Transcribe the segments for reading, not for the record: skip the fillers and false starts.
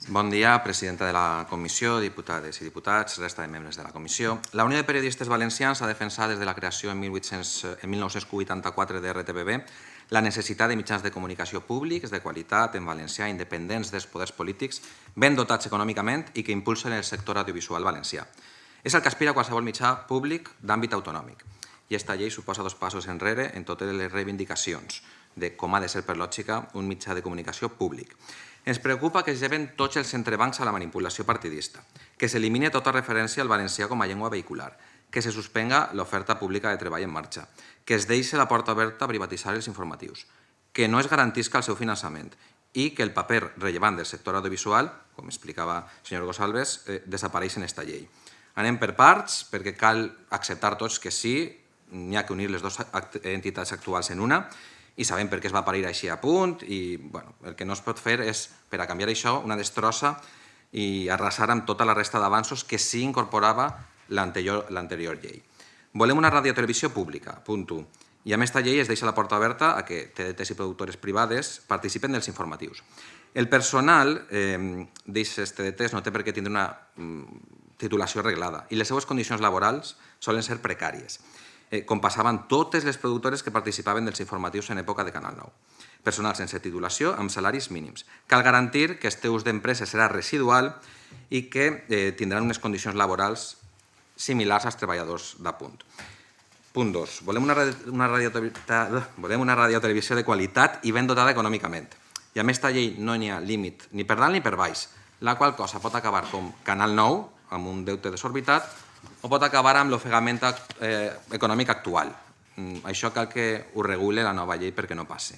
Bon dia, presidenta de la Comissió, diputades i diputats, resta de membres de la Comissió. La Unió de Periodistes Valencians ha defensat des de la creació en 1984 de RTBB la necessitat de mitjans de comunicació públics de qualitat en valencià, independents dels poders polítics, ben dotats econòmicament i que impulsen el sector audiovisual valencià. És el que aspira qualsevol mitjà públic d'àmbit autonòmic. I aquesta llei suposa 2 passos enrere en totes les reivindicacions de com ha de ser per lògica un mitjà de comunicació públic. Ens preocupa que es lleven tots els entrebancs a la manipulació partidista, que s'elimini tota referència al valencià com a llengua vehicular, que se suspenga l'oferta pública de treball en marxa, que es deixi la porta oberta a privatitzar els informatius, que no es garantisca el seu finançament i que el paper rellevant del sector audiovisual, com explicava el senyor Gosalves, desapareix en aquesta llei. Anem per parts, perquè cal acceptar tots que sí, n'hi ha que unir les dues entitats actuals en una, i sabem per què es va parir així a punt, i el que no es pot fer és, per a canviar això, una destrossa i arrasar amb tota la resta d'avanços que sí incorporava l'anterior llei. Volem una radiotelevisió pública, punt 1. I amb aquesta llei es deixa la porta oberta a que TDTs i productores privades participen dels informatius. El personal d'aquests TDTs no té per què tindre una titulació reglada i les seues condicions laborals solen ser precàries, com passaven totes les productores que participaven dels informatius en època de Canal 9. Personal sense titulació amb salaris mínims. Cal garantir que este ús d'empreses serà residual i que tindran unes condicions laborals similars als treballadors d'apunt. Punt 2. Volem una radiotelevisió de qualitat i ben dotada econòmicament. I amb aquesta llei no n'hi ha límit ni per dalt ni per baix, la qual cosa pot acabar com Canal 9, amb un deute desorbitat, o pot acabar amb l'ofegament econòmic actual. Això cal que ho regule la nova llei perquè no passi.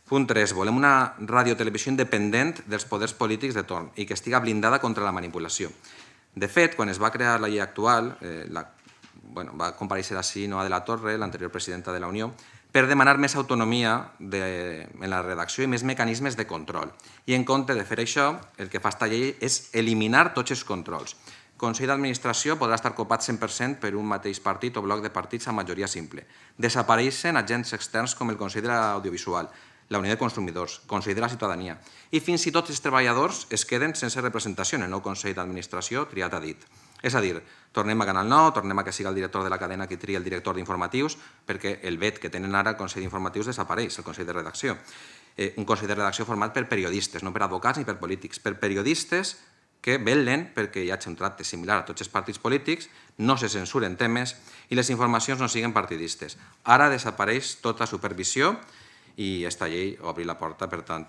Punt 3. Volem una radiotelevisió independent dels poders polítics de torn i que estiga blindada contra la manipulació. De fet, quan es va crear la llei actual, va comparèixer així Noa de la Torre, l'anterior presidenta de la Unió, per demanar més autonomia en la redacció i més mecanismes de control. I en compte de fer això, el que fa aquesta llei és eliminar tots els controls. El Consell d'Administració podrà estar copat 100% per un mateix partit o bloc de partits amb majoria simple. Desapareixen agents externs com el Consell de l'Audiovisual, la Unió de Consumidors, el Consell de la Ciutadania, i fins i tot els treballadors es queden sense representació en el nou Consell d'Administració triat a dit. És a dir, tornem a Canal 9, tornem a que siga el director de la cadena qui tria el director d'informatius, perquè el vet que tenen ara el Consell d'Informatius desapareix, el Consell de Redacció. Un Consell de Redacció format per periodistes, no per advocats ni per polítics, per periodistes que vetllen perquè hi hagi un tracte similar a tots els partits polítics, no se censuren temes i les informacions no siguin partidistes. Ara desapareix tota supervisió i aquesta llei obri la porta, per tant,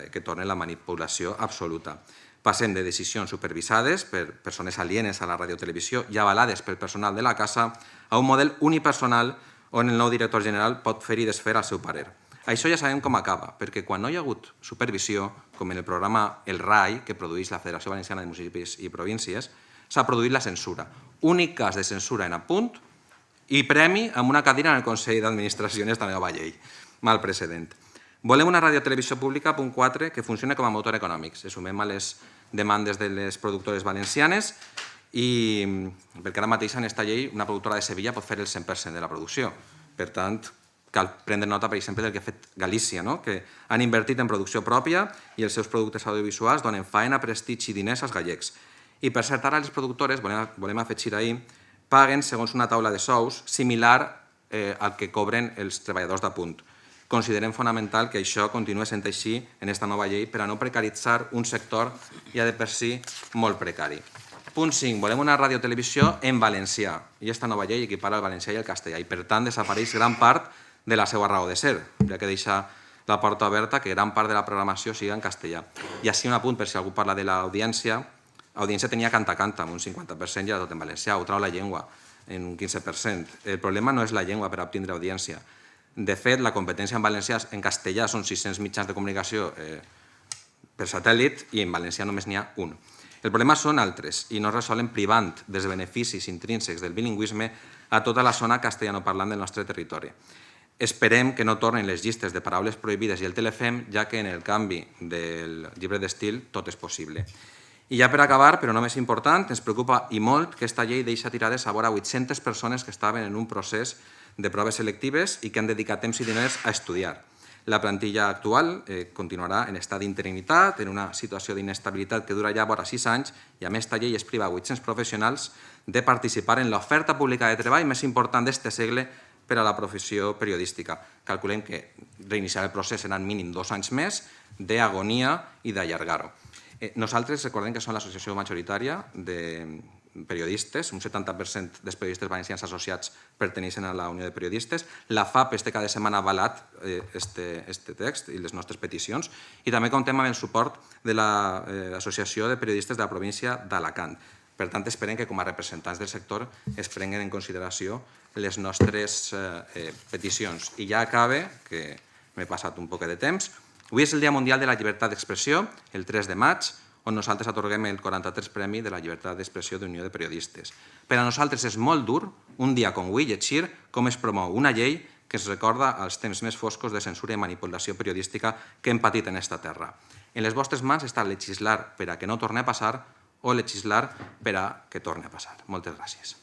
que torni la manipulació absoluta. Passem de decisions supervisades per persones alienes a la radiotelevisió i avalades pel personal de la casa a un model unipersonal on el nou director general pot fer i desfer al seu parer. Això ja sabem com acaba, perquè quan no hi ha hagut supervisió, com en el programa El RAI, que produeix la Federació Valenciana de Municipis i Províncies, s'ha produït la censura. Únic cas de censura en apunt i premi amb una cadira en el Consell d'Administració en aquesta nova llei. Mal precedent. Volem una radiotelevisió pública, punt 4, que funcioni com a motor econòmic. Se sumem a les demandes de les productores valencianes i perquè ara mateix en aquesta llei una productora de Sevilla pot fer el 100% de la producció. Per tant, cal prendre nota, per exemple, del que ha fet Galícia, que han invertit en producció pròpia i els seus productes audiovisuals donen faena, prestigi i diners als gallecs. I, per cert, ara les productores, volem afegir ahir, paguen segons una taula de sous similar al que cobren els treballadors d'apunt. Considerem fonamental que això continuï sent així en aquesta nova llei per a no precaritzar un sector ja de per si molt precari. Punt 5. Volem una radiotelevisió en valencià i aquesta nova llei equipara el valencià i el castellà i, per tant, desapareix gran part de la seva raó de ser, ja que deixa la porta oberta que gran part de la programació siga en castellà. I així un apunt, per si algú parla de l'audiència, l'audiència tenia canta-canta amb un 50% i era tot en valencià, ho trau la llengua en un 15%. El problema no és la llengua per obtindre audiència. De fet, la competència en valencià en castellà són 600 mitjans de comunicació per satèl·lit i en valencià només n'hi ha un. El problema són altres i no es resolen privant dels beneficis intrínsecs del bilingüisme a tota la zona castellanoparlant del nostre territori. Esperem que no tornin les llistes de paraules prohibides i el telefem, ja que en el canvi del llibre d'estil tot és possible. I ja per acabar, però no més important, ens preocupa i molt que aquesta llei deixa tirades a vora 800 persones que estaven en un procés de proves selectives i que han dedicat temps i diners a estudiar. La plantilla actual continuarà en estat d'interinitat, en una situació d'inestabilitat que dura ja vora 6 anys, i a més esta llei es priva 800 professionals de participar en l'oferta pública de treball més important d'este segle per a la professió periodística. Calculem que reiniciar el procés seran mínim 2 anys més d'agonia i d'allargar-ho. Nosaltres recordem que som l'associació majoritària de periodistes, un 70% dels periodistes valencians associats perteneixen a la Unió de Periodistes. La FAP cada setmana ha avalat este text i les nostres peticions, i també comptem amb el suport de l'Associació de Periodistes de la província d'Alacant. Per tant, esperem que com a representants del sector es prenguen en consideració les nostres peticions. I ja acabe, que m'he passat un poc de temps. Avui és el Dia Mundial de la Llibertat d'Expressió, el 3 de maig, on nosaltres atorguem el 43 Premi de la Llibertat d'Expressió d'Unió de Periodistes. Per a nosaltres és molt dur, un dia com avui, llegir com es promou una llei que ens recorda els temps més foscos de censura i manipulació periodística que hem patit en esta terra. En les vostres mans està legislar per a que no torni a passar o legislar per a que torni a passar. Moltes gràcies.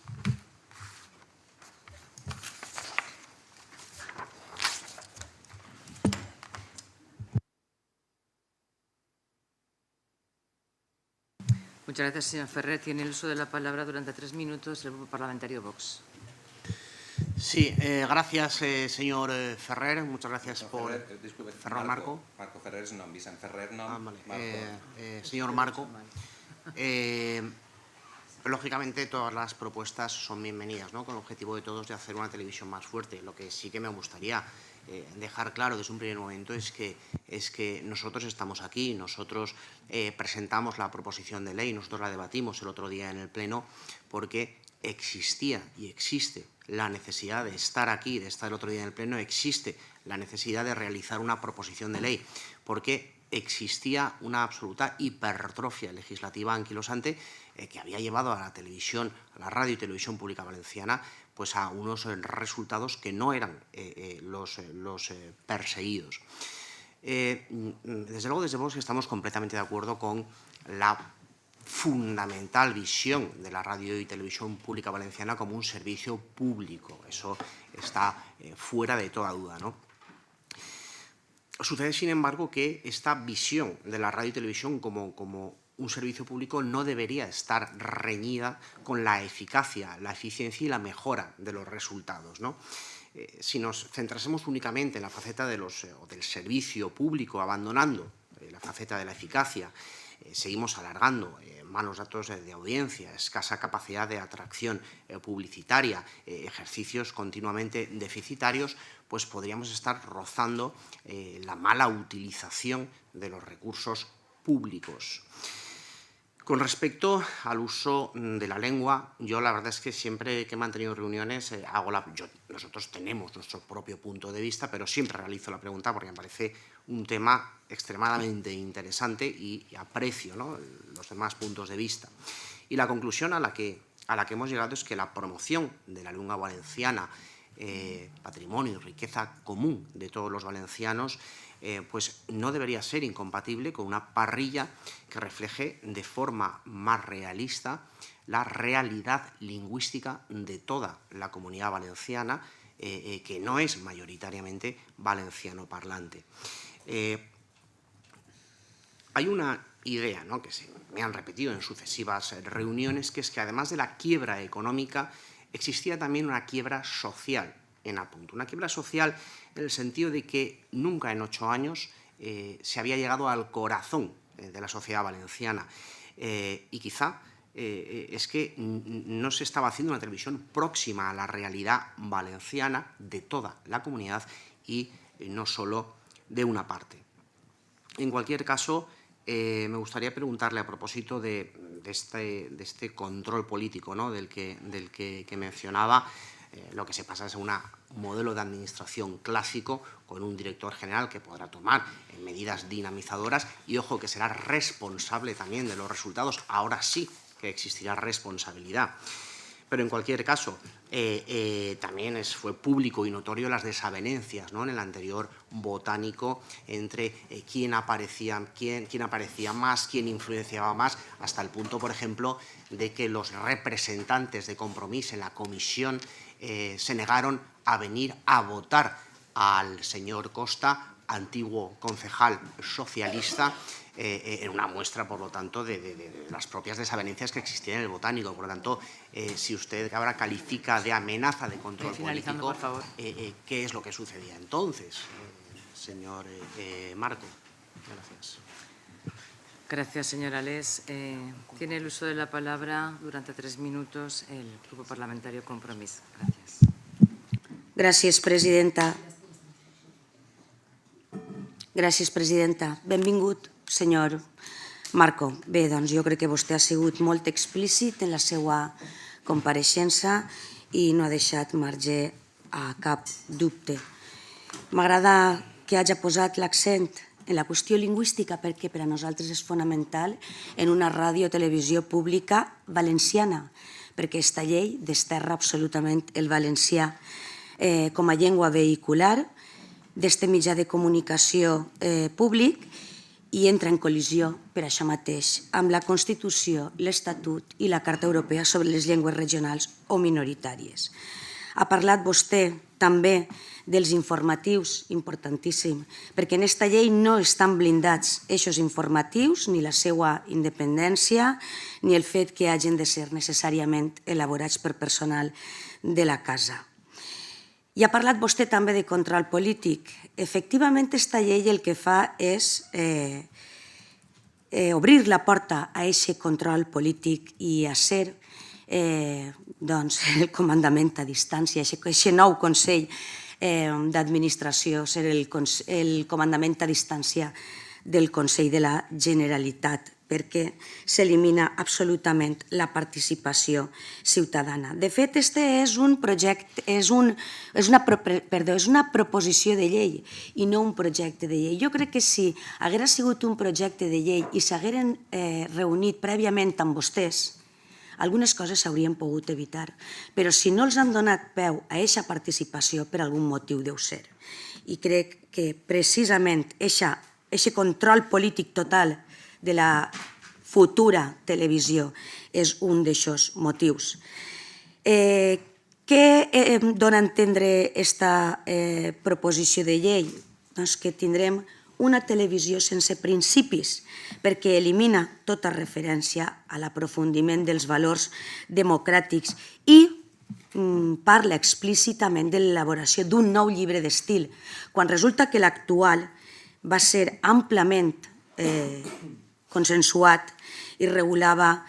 Muchas gracias, señor Ferrer. Tiene el uso de la palabra durante 3 minutos el Grupo Parlamentario Vox. Sí, gracias, señor Ferrer. Muchas gracias por... Disculpe, Ferrer Marco. Marco Ferrer es nom, Vicent Ferrer nom. Vale. Señor Marco, lógicamente todas las propuestas son bienvenidas, ¿no? Con el objetivo de todos de hacer una televisión más fuerte. Lo que sí que me gustaría dejar claro desde un primer momento es que nosotros estamos aquí, nosotros presentamos la proposición de ley, nosotros la debatimos el otro día en el Pleno porque existía y existe la necesidad de estar aquí, de estar el otro día en el Pleno, existe la necesidad de realizar una proposición de ley porque existía una absoluta hipertrofia legislativa anquilosante que había llevado a la televisión, a la radio y televisión pública valenciana, pues a unos resultados que no eran los perseguidos. Desde luego, desde Vox estamos completamente de acuerdo con la fundamental visión de la radio y televisión pública valenciana como un servicio público. Eso está fuera de toda duda, ¿no? Sucede, sin embargo, que esta visión de la radio y televisión como un servicio público no debería estar reñida con la eficacia, la eficiencia y la mejora de los resultados, ¿no? Si nos centrásemos únicamente en la faceta del servicio público, abandonando la faceta de la eficacia, seguimos alargando malos datos de audiencia, escasa capacidad de atracción publicitaria, ejercicios continuamente deficitarios, pues podríamos estar rozando la mala utilización de los recursos públicos. Con respecto al uso de la lengua, yo la verdad es que siempre que he mantenido reuniones nosotros tenemos nuestro propio punto de vista, pero siempre realizo la pregunta porque me parece un tema extremadamente interesante y aprecio, ¿no?, los demás puntos de vista. Y la conclusión a la que hemos llegado es que la promoción de la lengua valenciana, patrimonio y riqueza común de todos los valencianos, pues no debería ser incompatible con una parrilla que refleje de forma más realista la realidad lingüística de toda la comunidad valenciana, que no es mayoritariamente valenciano parlante. Hay una idea, ¿no?, que me han repetido en sucesivas reuniones, que es que además de la quiebra económica existía también una quiebra social en apunto. Una quiebra social en el sentido de que nunca en 8 años se había llegado al corazón de la sociedad valenciana y quizá es que no se estaba haciendo una televisión próxima a la realidad valenciana de toda la comunidad y no solo de una parte. En cualquier caso, me gustaría preguntarle a propósito de este control político, ¿no?, del que mencionaba. Lo que se pasa es un modelo de administración clásico con un director general que podrá tomar medidas dinamizadoras y, ojo, que será responsable también de los resultados. Ahora sí que existirá responsabilidad. Pero en cualquier caso, también fue público y notorio las desavenencias, ¿no?, en el anterior botánico entre quién aparecía más, quién influenciaba más, hasta el punto, por ejemplo, de que los representantes de Compromís en la comisión se negaron a venir a votar al señor Costa antiguo concejal socialista, en una muestra, por lo tanto, de las propias desavenencias que existían en el Botánico. Por lo tanto, si usted ahora califica de amenaza de control Finalizando, político, por favor. ¿qué es lo que sucedía entonces, señor Marco? Gracias. Gracias, señora Les. Tiene el uso de la palabra durante 3 minutos el Grupo Parlamentario Compromís. Gracias. Gràcies, presidenta. Gràcies, presidenta. Benvingut, senyor Marco. Bé, doncs jo crec que vostè ha sigut molt explícit en la seva compareixença i no ha deixat marge a cap dubte. M'agrada que hagi posat l'accent en la qüestió lingüística perquè per a nosaltres és fonamental en una ràdio o televisió pública valenciana, perquè aquesta llei desterra absolutament el valencià com a llengua vehicular d'este mitjà de comunicació públic i entra en col·lisió, per això mateix, amb la Constitució, l'Estatut i la Carta Europea sobre les llengües regionals o minoritàries. Ha parlat vostè també dels informatius, importantíssim, perquè en aquesta llei no estan blindats eixos informatius, ni la seva independència, ni el fet que hagin de ser necessàriament elaborats per personal de la casa. I ha parlat vostè també de control polític. Efectivament, aquesta llei el que fa és obrir la porta a aquest control polític i a ser el comandament a distància, aquest nou Consell d'Administració, ser el comandament a distància del Consell de la Generalitat, perquè s'elimina absolutament la participació ciutadana. De fet, este és una proposició de llei i no un projecte de llei. Jo crec que si hagués sigut un projecte de llei i s'hagueren reunit prèviament amb vostès, algunes coses s'haurien pogut evitar, però si no els han donat peu a aquesta participació, per algun motiu deu ser. I crec que precisament aquest control polític total de la futura televisió és un d'aquests motius. Què dona a entendre aquesta proposició de llei? Doncs que tindrem una televisió sense principis, perquè elimina tota referència a l'aprofundiment dels valors democràtics i parla explícitament de l'elaboració d'un nou llibre d'estil, quan resulta que l'actual va ser àmpliament consensuat i regulava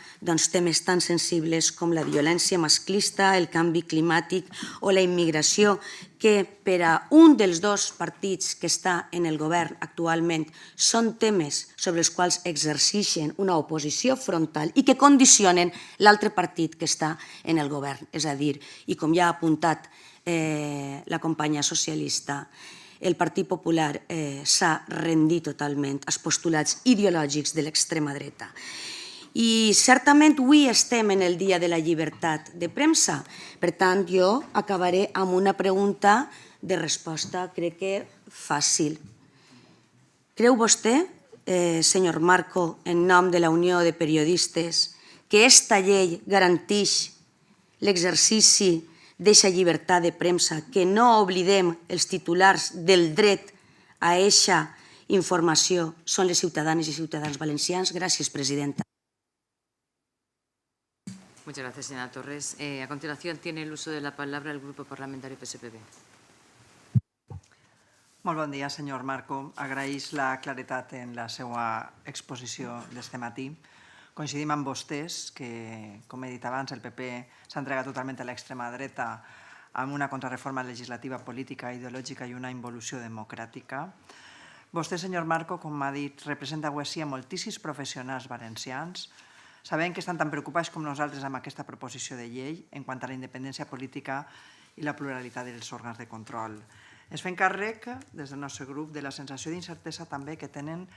temes tan sensibles com la violència masclista, el canvi climàtic o la immigració, que per a un dels dos partits que està en el govern actualment són temes sobre els quals exerceixen una oposició frontal i que condicionen l'altre partit que està en el govern. És a dir, i com ja ha apuntat la companya socialista, el Partit Popular s'ha rendit totalment als postulats ideològics de l'extrema dreta. I certament avui estem en el dia de la llibertat de premsa. Per tant, jo acabaré amb una pregunta de resposta, crec que fàcil. Creu vostè, senyor Marco, en nom de la Unió de Periodistes, que aquesta llei garanteix l'exercici d'aquesta llibertat de premsa, que no oblidem els titulars del dret a aquesta informació són les ciutadanes i ciutadans valencians? Gràcies, presidenta. Muchas gracias, señora Torres. A continuación, tiene el uso de la palabra el Grupo Parlamentario PSPB. Molt bon dia, senyor Marco. Agraeix la claretat en la seva exposició d'este matí. Coincidim amb vostès que, com he dit abans, el PP s'ha entregat totalment a l'extrema dreta amb una contrarreforma legislativa, política, ideològica i una involució democràtica. Vostè, senyor Marco, com ha dit, representa avui a moltíssims professionals valencians. Sabem que estan tan preocupats com nosaltres amb aquesta proposició de llei en quant a la independència política i la pluralitat dels òrgans de control. Es fem càrrec, des del nostre grup, de la sensació d'incertesa també que tenen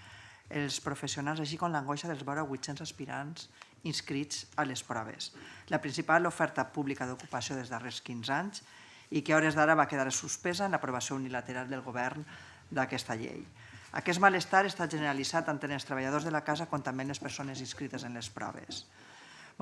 els professionals, així com l'angoixa dels vora 800 aspirants inscrits a les proves. La principal oferta pública d'ocupació dels darrers 15 anys i que a hores d'ara va quedar suspesa en l'aprovació unilateral del govern d'aquesta llei. Aquest malestar està generalitzat tant en els treballadors de la casa com també en les persones inscrites en les proves.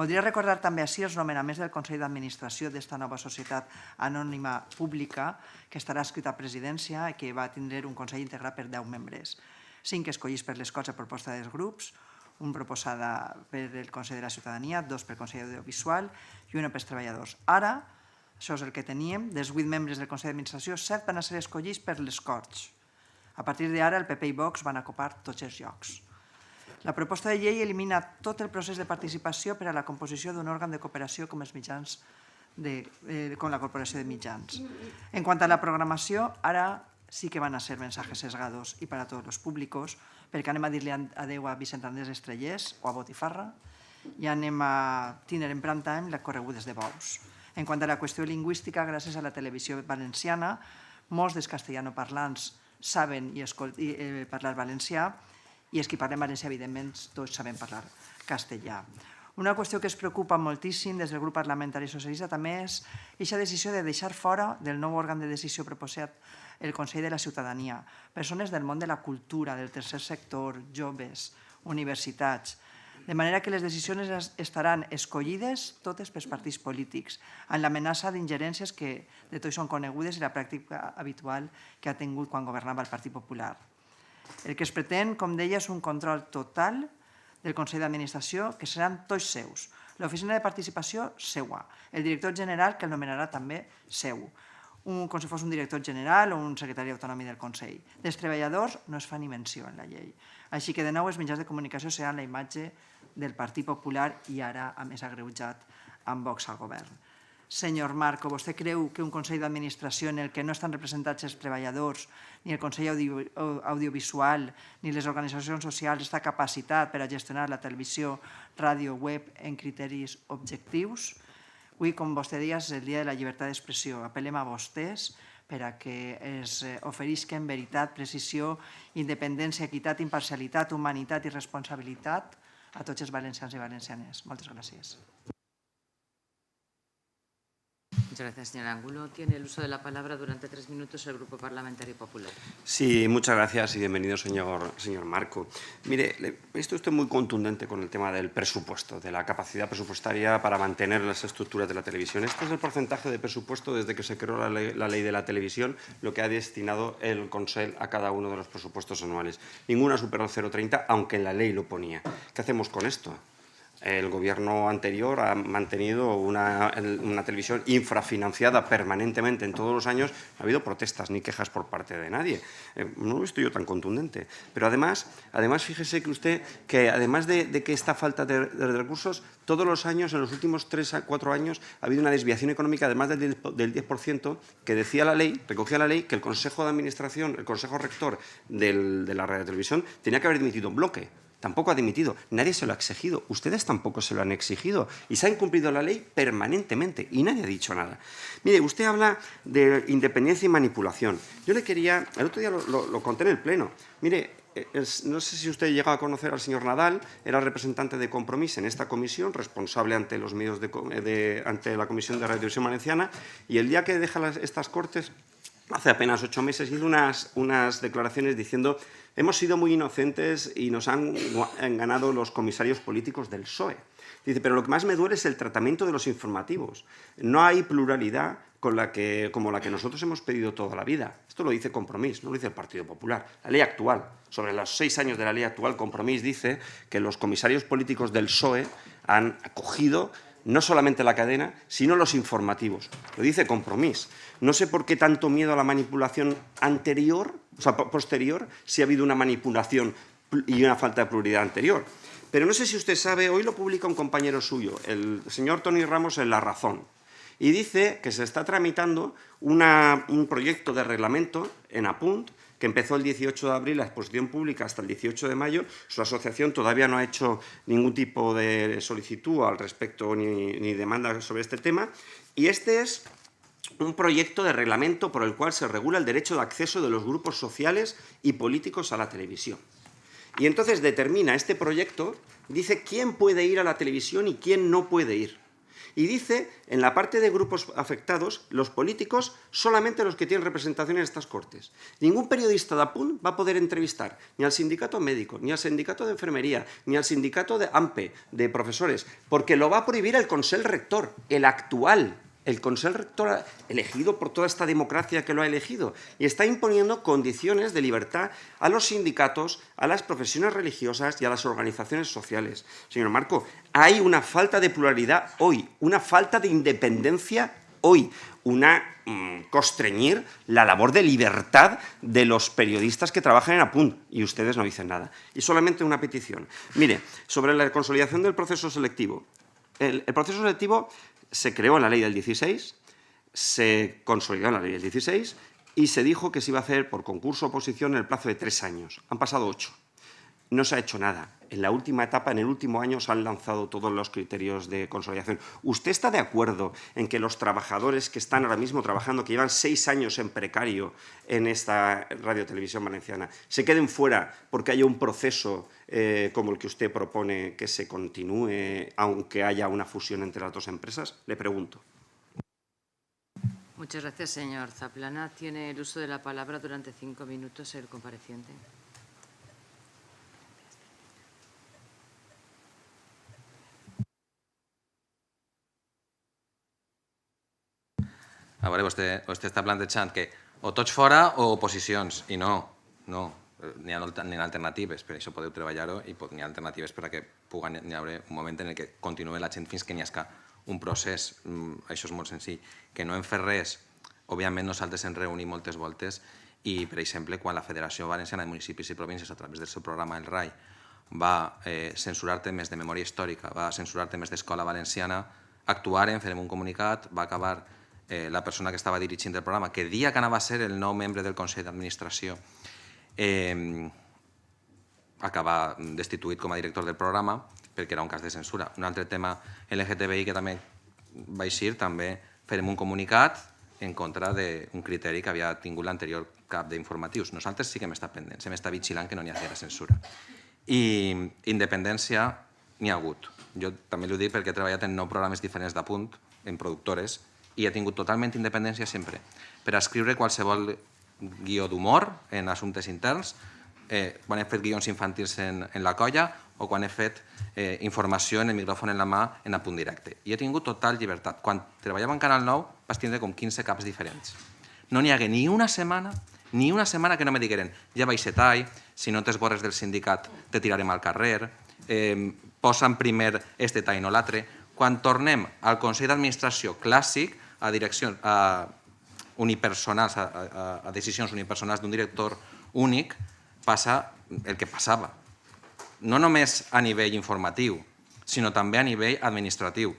Voldria recordar també així els nomenaments del Consell d'Administració d'esta nova societat anònima pública que estarà escrita a presidència i que va tindre un Consell integrat per 10 membres. 5 escollits per les Corts a proposta dels grups, un proposada per el Consell de la Ciutadania, 2 pel Consell Audiovisual i una pels treballadors. Ara, això és el que teníem, dels 8 membres del Consell d'Administració, 7 van a ser escollits per les Corts. A partir d'ara, el PP i Vox van ocupar tots els llocs. La proposta de llei elimina tot el procés de participació per a la composició d'un òrgan de cooperació com els mitjans com la Corporació de Mitjans. En quant a la programació, ara sí que van a ser mensajes sesgados i per a tots els públics, perquè anem a dir-li adeu a Vicent Andrés Estrellers o a Botifarra i anem a tindre en prime time les corregudes de bous. En quant a la qüestió lingüística, gràcies a la televisió valenciana, molts dels castellanoparlants saben parlar valencià i els que parlem valencià, evidentment, tots sabem parlar castellà. Una qüestió que ens preocupa moltíssim des del grup parlamentari socialista també és aquesta decisió de deixar fora del nou òrgan de decisió proposat el Consell de la Ciutadania persones del món de la cultura, del tercer sector, joves, universitats, de manera que les decisions estaran escollides totes pels partits polítics, amb l'amenaça d'ingerències que de tots són conegudes i la pràctica habitual que ha tingut quan governava el Partit Popular. El que es pretén, com deia, és un control total del Consell d'Administració, que seran tots seus. L'oficina de participació, seua. El director general, que el nomenarà també seu. Com si fos un director general o un secretari autònom del Consell. Dels treballadors no es fa ni menció en la llei. Així que, de nou, els mitjans de comunicació seran la imatge del Partit Popular i ara, a més, agreujat amb Vox al govern. Senyor Marco, vostè creu que un Consell d'Administració en el que no estan representats els treballadors, ni el Consell Audiovisual, ni les organitzacions socials està capacitat per a gestionar la televisió, ràdio, web en criteris objectius? Avui, com vostè deia, és el dia de la llibertat d'expressió. Apel·lem a vostès per a que es oferisquen veritat, precisió, independència, equitat, imparcialitat, humanitat i responsabilitat a tots els valencians i valencianes. Moltes gràcies. Muchas gracias, señora Angulo. Tiene el uso de la palabra durante 3 minutos el Grupo Parlamentario Popular. Sí, muchas gracias y bienvenido, señor Marco. Mire, esto estoy muy contundente con el tema del presupuesto, de la capacidad presupuestaria para mantener las estructuras de la televisión. Este es el porcentaje de presupuesto desde que se creó la ley de la televisión, lo que ha destinado el Consell a cada uno de los presupuestos anuales. Ninguna superó el 0,30, aunque en la ley lo ponía. ¿Qué hacemos con esto? El gobierno anterior ha mantenido una televisión infrafinanciada permanentemente en todos los años. No ha habido protestas ni quejas por parte de nadie. No lo he visto yo tan contundente. Pero además fíjese que usted, que además de que esta falta de recursos, todos los años, en los últimos 3 a 4 años, ha habido una desviación económica de más del 10% que decía la ley, recogía la ley, que el Consejo de Administración, el Consejo Rector de la Radio Televisión tenía que haber dimitido en bloque. Tampoco ha dimitido, nadie se lo ha exigido, ustedes tampoco se lo han exigido y se ha incumplido la ley permanentemente y nadie ha dicho nada. Mire, usted habla de independencia y manipulación. Yo le quería, el otro día lo conté en el Pleno, mire, no sé si usted llega a conocer al señor Nadal, era representante de Compromís en esta comisión, responsable ante los medios ante la Comisión de Radiodifusión Valenciana, y el día que deja estas Cortes, hace apenas 8 meses, hizo unas declaraciones diciendo: hemos sido muy inocentes y nos han ganado los comisarios políticos del PSOE. Dice, pero lo que más me duele es el tratamiento de los informativos. No hay pluralidad como la que nosotros hemos pedido toda la vida. Esto lo dice Compromís, no lo dice el Partido Popular. La ley actual, sobre los 6 años de la ley actual, Compromís dice que los comisarios políticos del PSOE han acogido no solamente la cadena, sino los informativos. Lo dice Compromís. No sé por qué tanto miedo a la manipulación anterior, o sea, posterior, si ha habido una manipulación y una falta de pluralidad anterior. Pero no sé si usted sabe, hoy lo publica un compañero suyo, el señor Toni Ramos en La Razón, y dice que se está tramitando un proyecto de reglamento en Apunt, que empezó el 18 de abril, la exposición pública hasta el 18 de mayo. Su asociación todavía no ha hecho ningún tipo de solicitud al respecto ni demanda sobre este tema. Y este es un proyecto de reglamento por el cual se regula el derecho de acceso de los grupos sociales y políticos a la televisión. Y entonces determina este proyecto, dice quién puede ir a la televisión y quién no puede ir. Y dice, en la parte de grupos afectados, los políticos solamente los que tienen representación en estas Cortes. Ningún periodista de APUNT va a poder entrevistar ni al sindicato médico, ni al sindicato de enfermería, ni al sindicato de AMPE, de profesores, porque lo va a prohibir el Consell Rector, el actual. El Consell Rector elegido por toda esta democracia que lo ha elegido y está imponiendo condiciones de libertad a los sindicatos, a las profesiones religiosas y a las organizaciones sociales. Señor Marco, hay una falta de pluralidad hoy, una falta de independencia hoy, constreñir la labor de libertad de los periodistas que trabajan en APUNT y ustedes no dicen nada. Y solamente una petición. Mire, sobre la consolidación del proceso selectivo. El proceso selectivo se creó en la ley del 16, se consolidó en la ley del 16 y se dijo que se iba a hacer por concurso o oposición en el plazo de 3 años. Han pasado 8. No se ha hecho nada. En la última etapa, en el último año, se han lanzado todos los criterios de consolidación. ¿Usted está de acuerdo en que los trabajadores que están ahora mismo trabajando, que llevan 6 años en precario en esta Radio Televisión Valenciana, se queden fuera porque haya un proceso como el que usted propone que se continúe, aunque haya una fusión entre las dos empresas? Le pregunto. Muchas gracias, señor Zaplana. Tiene el uso de la palabra durante 5 minutos el compareciente. A veure, vostè està plantejant que o tots fora o oposicions, i no, n'hi ha alternatives, per això podeu treballar-ho i n'hi ha alternatives perquè n'hi haurà un moment en què continuï la gent fins que n'hi hagi un procés. Això és molt senzill. Que no hem fet res, òbviament nosaltres ens reunim moltes voltes i, per exemple, quan la Federació Valenciana de Municipis i Províncies, a través del seu programa El RAI, va censurar temes de memòria històrica, va censurar temes d'escola valenciana, actuarem, farem un comunicat, va acabar la persona que estava dirigint el programa, que dia que anava a ser el nou membre del Consell d'Administració, acaba destituït com a director del programa perquè era un cas de censura. Un altre tema LGTBI que també va eixir, també farem un comunicat en contra d'un criteri que havia tingut l'anterior cap d'informatius. Nosaltres sí que hem estat pendents, hem estat vigilant que no n'hi hagi censura. I independència n'hi ha hagut. Jo també l'ho dic perquè he treballat en 9 programes diferents d'Apunt, en productores, i he tingut totalment independència sempre per escriure qualsevol guió d'humor en assumptes interns, quan he fet guions infantils en la colla o quan he fet informació en el micròfon en la mà en Apunt Directe. I he tingut total llibertat. Quan treballava en Canal 9 vaig tindre com 15 caps diferents. No n'hi hagué ni una setmana que no me digueren ja vaig ser tall, si no t'esborres del sindicat te tirarem al carrer, posa'm primer este tall i no l'altre. Quan tornem al Consell d'Administració clàssic, a unipersonals, a decisions unipersonals d'un director únic, passa el que passava. No només a nivell informatiu, sinó també a nivell administratiu,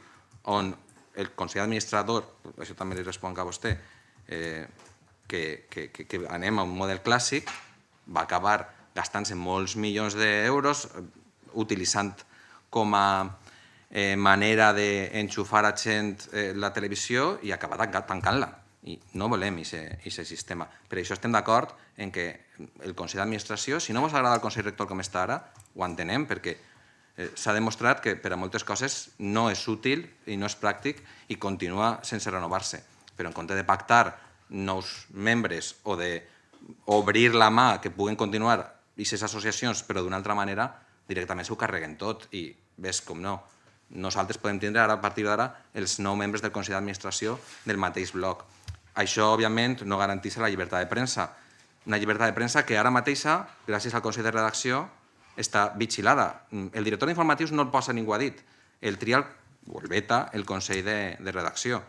on el Consell d'Administrador, això també li responc a vostè, que anem a un model clàssic, va acabar gastant-se molts milions d'euros utilitzant com a manera d'enxufar a gent la televisió i acabar tancant-la. I no volem aquest sistema. Per això estem d'acord en que el Consell d'Administració, si no ens agrada el Consell Rector com està ara, ho entenem, perquè s'ha demostrat que per a moltes coses no és útil i no és pràctic i continua sense renovar-se. Però en compte de pactar nous membres o d'obrir la mà que puguen continuar aquestes associacions, però d'una altra manera, directament s'ho carreguen tot i ves com no. Nosaltres podem tindre ara, a partir d'ara, els 9 membres del Consell d'Administració del mateix bloc. Això, òbviament, no garanteix la llibertat de premsa. Una llibertat de premsa que ara mateixa, gràcies al Consell de Redacció, està vigilada. El director d'informatius no el posa ningú a dit. El tria o el veta el Consell de Redacció.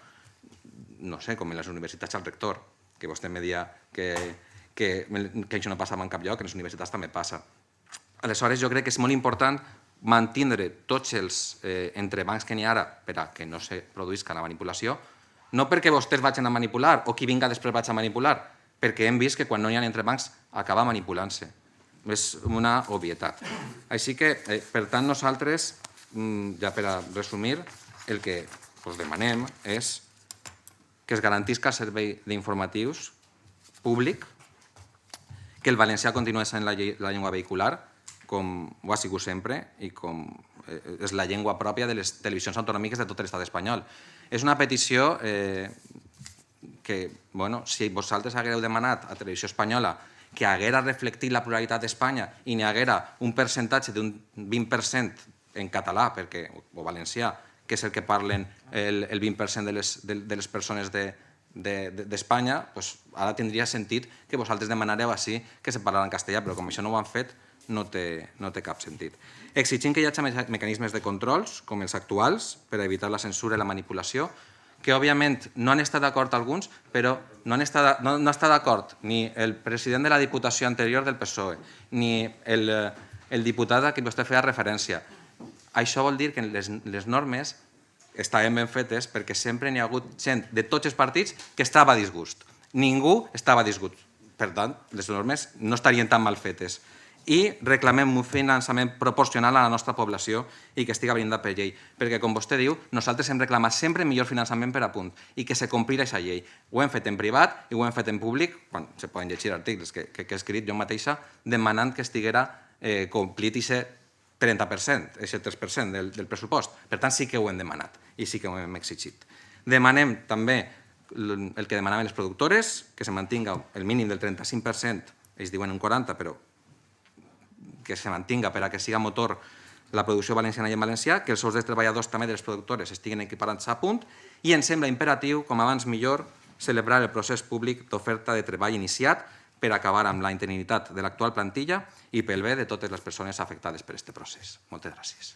No sé, com en les universitats al rector, que vostè em deia que això no passava en cap lloc, en les universitats també passa. Aleshores, jo crec que és molt important mantindre tots els entrebancs que n'hi ha ara per a que no se produïsca la manipulació, no perquè vostès vagin a manipular o qui vinga després vagi a manipular, perquè hem vist que quan no hi ha entrebancs acaba manipulant-se. És una obvietat. Així que, per tant, nosaltres, ja per a resumir, el que demanem és que es garantisca el servei d'informatius públic, que el valencià continuï sent la llengua vehicular, com ho ha sigut sempre i com és la llengua pròpia de les televisions autonòmiques de tot l'estat espanyol. És una petició que, si vosaltres haguéreu demanat a Televisió Espanyola que haguera reflectit la pluralitat d'Espanya i n'hi haguera un percentatge d'un 20% en català o valencià, que és el que parlen el 20% de les persones d'Espanya, ara tindria sentit que vosaltres demanareu així que se parlarà en castellà, però com això no ho han fet, no té cap sentit. Exigim que hi hagi mecanismes de controls, com els actuals, per evitar la censura i la manipulació, que òbviament no han estat d'acord alguns, però no està d'acord ni el president de la Diputació anterior del PSOE, ni el diputat a qui vostè feia referència. Això vol dir que les normes estaven ben fetes perquè sempre n'hi ha hagut gent de tots els partits que estava a disgust. Ningú estava a disgust. Per tant, les normes no estarien tan mal fetes. I reclamem un finançament proporcional a la nostra població i que estigui blindat per llei. Perquè, com vostè diu, nosaltres hem reclamat sempre millor finançament per a punt i que se complira aquesta llei. Ho hem fet en privat i ho hem fet en públic, quan se poden llegir articles que he escrit jo mateixa, demanant que estiguera complit aquest 30%, aquest 3% del pressupost. Per tant, sí que ho hem demanat i sí que ho hem exigit. Demanem també el que demanaven les productores, que se mantinga el mínim del 35%, ells diuen un 40%, però que se mantinga per a que siga motor la producció valenciana i en valencià, que els sous dels treballadors també de les productores estiguin equiparats a punt, i ens sembla imperatiu, com abans millor, celebrar el procés públic d'oferta de treball iniciat per acabar amb la interinitat de l'actual plantilla i pel bé de totes les persones afectades per aquest procés. Moltes gràcies.